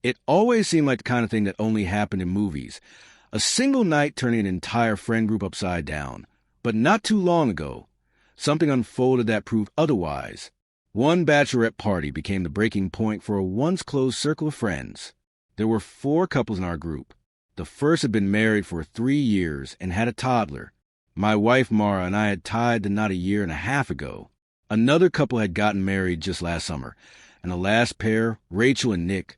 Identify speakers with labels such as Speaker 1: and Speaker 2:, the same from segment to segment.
Speaker 1: It always seemed like the kind of thing that only happened in movies. A single night turning an entire friend group upside down. But not too long ago, something unfolded that proved otherwise. One bachelorette party became the breaking point for a once close circle of friends. There were 4 couples in our group. The first had been married for 3 years and had a toddler. My wife, Mara, and I had tied the knot a year and a half ago. Another couple had gotten married just last summer, and the last pair, Rachel and Nick,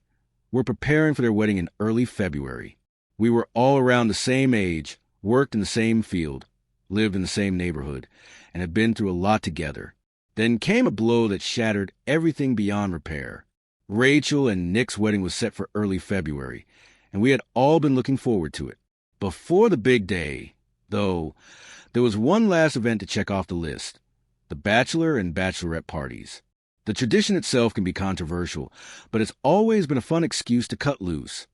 Speaker 1: were preparing for their wedding in early February. We were all around the same age, worked in the same field, lived in the same neighborhood, and had been through a lot together. Then came a blow that shattered everything beyond repair. Rachel and Nick's wedding was set for early February, and we had all been looking forward to it. Before the big day, though, there was one last event to check off the list: the bachelor and bachelorette parties. The tradition itself can be controversial, but it's always been a fun excuse to cut loose.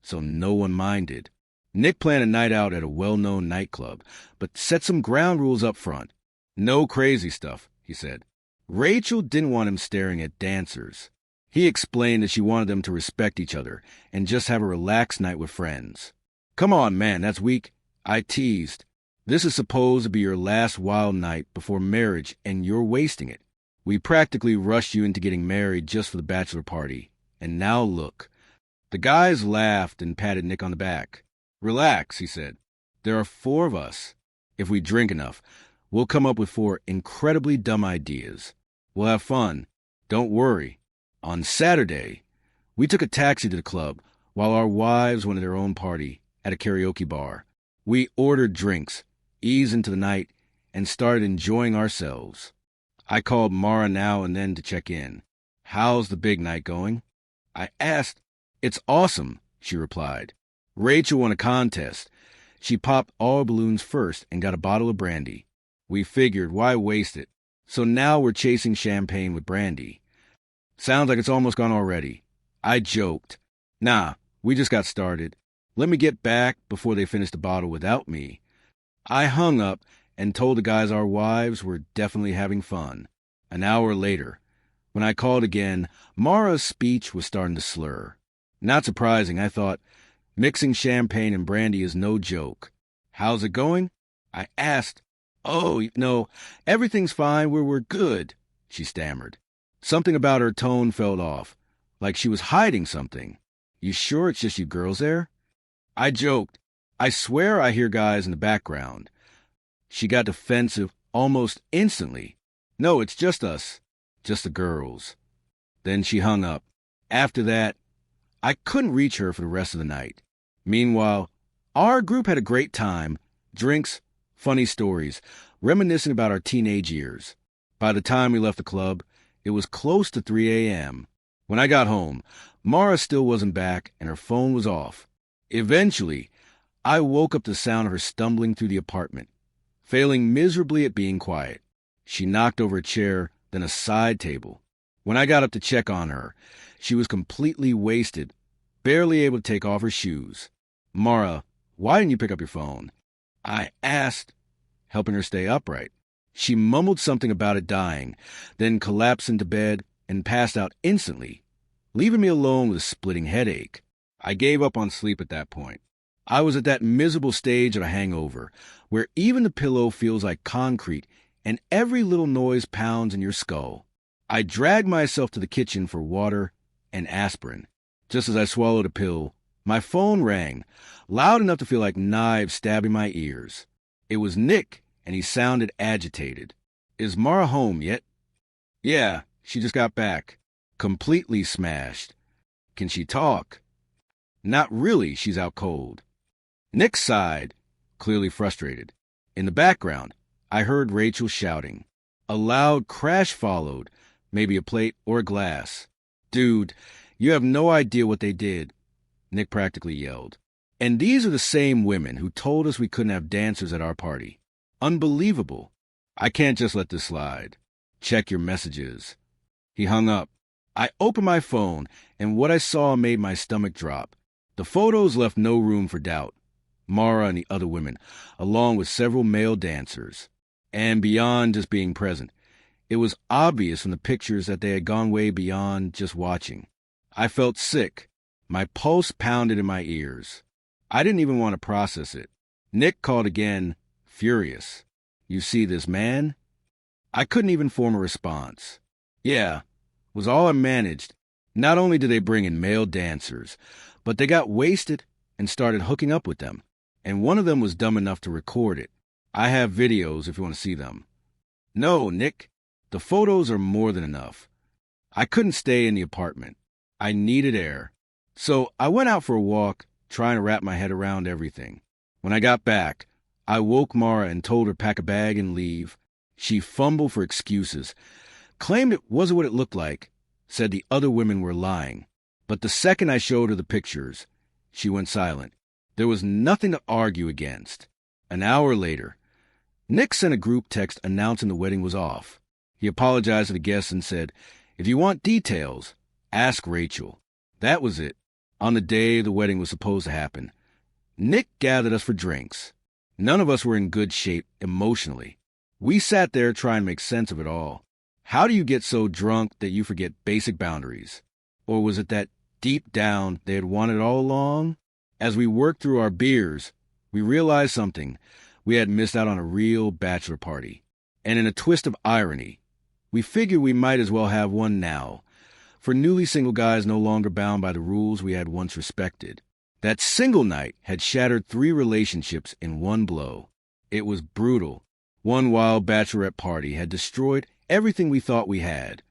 Speaker 1: So no one minded. Nick planned a night out at a well-known nightclub, but set some ground rules up front. No crazy stuff, he said. Rachel didn't want him staring at dancers. He explained that she wanted them to respect each other and just have a relaxed night with friends. Come on, man, that's weak, I teased. This is supposed to be your last wild night before marriage, and you're wasting it. We practically rushed you into getting married just for the bachelor party. And now look. The guys laughed and patted Nick on the back. Relax, he said. There are 4 of us. If we drink enough, we'll come up with 4 incredibly dumb ideas. We'll have fun. Don't worry. On Saturday, we took a taxi to the club while our wives went to their own party at a karaoke bar. We ordered drinks, eased into the night, and started enjoying ourselves. I called Mara now and then to check in. How's the big night going? I asked. It's awesome, she replied. Rachel won a contest. She popped all balloons first and got a bottle of brandy. We figured, why waste it? So now we're chasing champagne with brandy. Sounds like it's almost gone already. I joked. Nah, we just got started. Let me get back before they finish the bottle without me. I hung up and told the guys our wives were definitely having fun. An hour later, when I called again, Mara's speech was starting to slur. Not surprising, I thought. Mixing champagne and brandy is no joke. How's it going? I asked. Oh, no, everything's fine. We're good, she stammered. Something about her tone felt off, like she was hiding something. You sure it's just you girls there? I joked. I swear I hear guys in the background. She got defensive almost instantly. No, it's just us. Just the girls. Then she hung up. After that, I couldn't reach her for the rest of the night. Meanwhile, our group had a great time. Drinks, funny stories, reminiscing about our teenage years. By the time we left the club, it was close to 3 a.m. When I got home, Mara still wasn't back and her phone was off. Eventually, I woke up to the sound of her stumbling through the apartment, failing miserably at being quiet. She knocked over a chair, then a side table. When I got up to check on her, she was completely wasted, barely able to take off her shoes. Mara, why didn't you pick up your phone? I asked, helping her stay upright. She mumbled something about it dying, then collapsed into bed and passed out instantly, leaving me alone with a splitting headache. I gave up on sleep at that point. I was at that miserable stage of a hangover, where even the pillow feels like concrete and every little noise pounds in your skull. I dragged myself to the kitchen for water and aspirin. Just as I swallowed a pill, my phone rang, loud enough to feel like knives stabbing my ears. It was Nick, and he sounded agitated. Is Mara home yet? Yeah, she just got back. Completely smashed. Can she talk? Not really, she's out cold. Nick sighed, clearly frustrated. In the background, I heard Rachel shouting. A loud crash followed, maybe a plate or a glass. Dude, you have no idea what they did, Nick practically yelled. And these are the same women who told us we couldn't have dancers at our party. Unbelievable. I can't just let this slide. Check your messages. He hung up. I opened my phone, and what I saw made my stomach drop. The photos left no room for doubt. Mara and the other women, along with several male dancers. And beyond just being present, it was obvious from the pictures that they had gone way beyond just watching. I felt sick. My pulse pounded in my ears. I didn't even want to process it. Nick called again, furious. "You see this man?" I couldn't even form a response. Yeah, was all I managed. Not only did they bring in male dancers, but they got wasted and started hooking up with them. And one of them was dumb enough to record it. I have videos if you want to see them. No, Nick, the photos are more than enough. I couldn't stay in the apartment. I needed air. So I went out for a walk, trying to wrap my head around everything. When I got back, I woke Mara and told her pack a bag and leave. She fumbled for excuses, claimed it wasn't what it looked like, said the other women were lying. But the second I showed her the pictures, she went silent. There was nothing to argue against. An hour later, Nick sent a group text announcing the wedding was off. He apologized to the guests and said, "If you want details, ask Rachel." That was it. On the day the wedding was supposed to happen, Nick gathered us for drinks. None of us were in good shape emotionally. We sat there trying to make sense of it all. How do you get so drunk that you forget basic boundaries? Or was it that deep down they had wanted all along? As we worked through our beers, we realized something. We had missed out on a real bachelor party. And in a twist of irony, we figured we might as well have one now, for newly single guys no longer bound by the rules we had once respected. That single night had shattered 3 relationships in one blow. It was brutal. One wild bachelorette party had destroyed everything we thought we had.